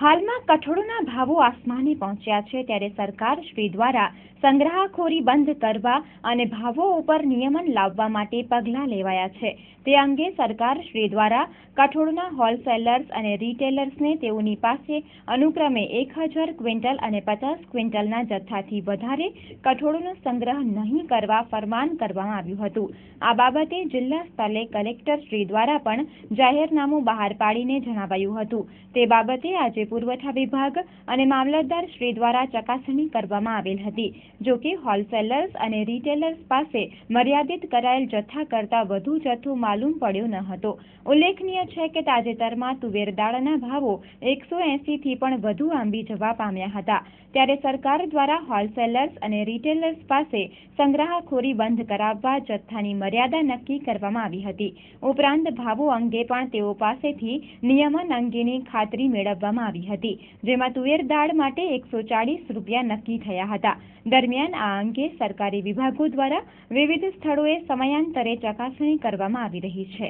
હાલમાં કઠોળના ભાવો આસમાને પહોંચ્યા છે, ત્યારે સરકાર શ્રી દ્વારા સંગ્રહખોરી બંધ કરવા અને ભાવો ઉપર નિયમન લાવવા માટે પગલાં લેવાયા છે. તે અંગે સરકાર શ્રી દ્વારા કઠોળના હોલસેલર્સ અને રિટેલર્સને તેઓની પાસે અનુક્રમે 1000 ક્વિન્ટલ અને 50 ક્વિન્ટલના જથ્થાથી વધારે કઠોળનો સંગ્રહ નહીં કરવા ફરમાન કરવામાં આવ્યું હતું. આ બાબતે જિલ્લા સ્તરે કલેક્ટર શ્રી દ્વારા પણ જાહેરનામું બહાર પાડીને જણાવાયું હતું. તે બાબતે આજે પુરવઠા વિભાગ અને મામલતદાર શ્રી દ્વારા ચકાસણી કરવામાં આવેલ હતી. જો કે હોલસેલર્સ અને રિટેલર્સ પાસે મર્યાદિત કરાયેલ જથ્થા કરતાં વધુ જથ્થો માલુમ પડ્યો ન હતો. ઉલ્લેખનીય છે કે તાજેતરમાં તુવેર દાળના ભાવો 180 થી પણ વધુ આંબી જવા પામ્યા હતા. ત્યારે સરકાર દ્વારા હોલસેલર્સ અને રિટેલર્સ પાસે સંગ્રહખોરી બંધ કરાવવા જથ્થાની મર્યાદા નક્કી કરવામાં આવી હતી. ઉપરાંત ભાવો અંગે પણ તેઓ પાસેથી નિયમન અંગેની ખાતરી મેળવવામાં આવી હતી, જેમાં તુવેર દાળ માટે 140 રૂપિયા નક્કી થયા હતા. દરમિયાન આ અંગે સરકારી વિભાગો દ્વારા વિવિધ સ્થળોએ સમયાંતરે ચકાસણી કરવામાં આવી રહી છે.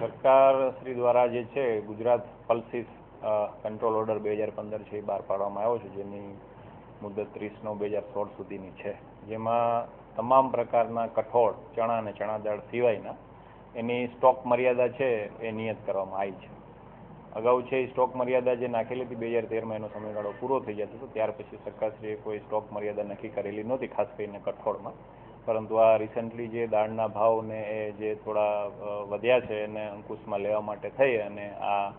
સરકાર શ્રી દ્વારા જે છે ગુજરાત પલ્સીસ કંટ્રોલ ઓર્ડર 2015 છે બહાર પાડવામાં આવ્યો છે, જેની મુદત 30/9/2016 સુધીની છે. જેમાં તમામ પ્રકારના કઠોળ, ચણા અને ચણા દાળ સિવાયના એની સ્ટોક મર્યાદા છે એ નિયત કરવામાં આવી છે. અગાઉ છે એ સ્ટોક મર્યાદા જે નાખેલી હતી 2013માં એનો સમયગાળો પૂરો થઈ જતો હતો. ત્યાર પછી સરકારશ્રીએ કોઈ સ્ટોક મર્યાદા નક્કી કરેલી નહોતી, ખાસ કરીને કઠોળમાં. પરંતુ આ રિસન્ટલી જે દાળના ભાવ ને એ જે થોડા વધ્યા છે એને અંકુશમાં લેવા માટે થઈ અને આ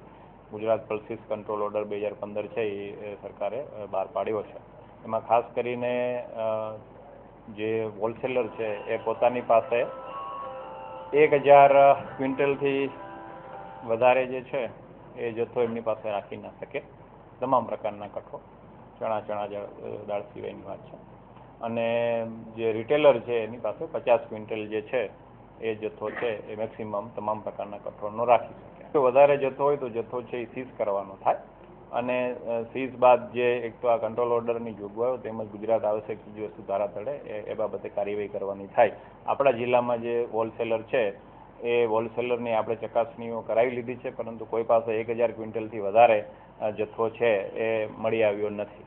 ગુજરાત પલ્સીસ કંટ્રોલ ઓર્ડર 2015 છે એ સરકારે બહાર પાડ્યો છે. એમાં ખાસ કરીને જે હોલસેલર છે એ પોતાની પાસે 1000 ક્વિન્ટલથી વધારે જે છે એ જથ્થો એમની પાસે રાખી ના શકે. તમામ પ્રકારના કઠોળ, ચણા દાળ સિવાયની વાત છે. અને જે રિટેલર છે એની પાસે 50 ક્વિન્ટલ જે છે એ જથ્થો છે એ મેક્સિમમ તમામ પ્રકારના કઠોળનો રાખી શકે. જો વધારે જથ્થો હોય તો જથ્થો છે એ સીઝ કરવાનો થાય અને સીઝ બાદ જે એક તો આ કંટ્રોલ ઓર્ડરની જોગવાઈઓ તેમજ ગુજરાત આવશ્યક ચીજવસ્તુ ધારા તળે એ બાબતે કાર્યવાહી કરવાની થાય. આપણા જિલ્લામાં જે હોલસેલર છે એ હોલસેલરની આપણે ચકાસણીઓ કરાવી લીધી છે, પરંતુ કોઈ પાસે 1000 ક્વિન્ટલથી વધારે જથ્થો છે એ મળી આવ્યો નથી.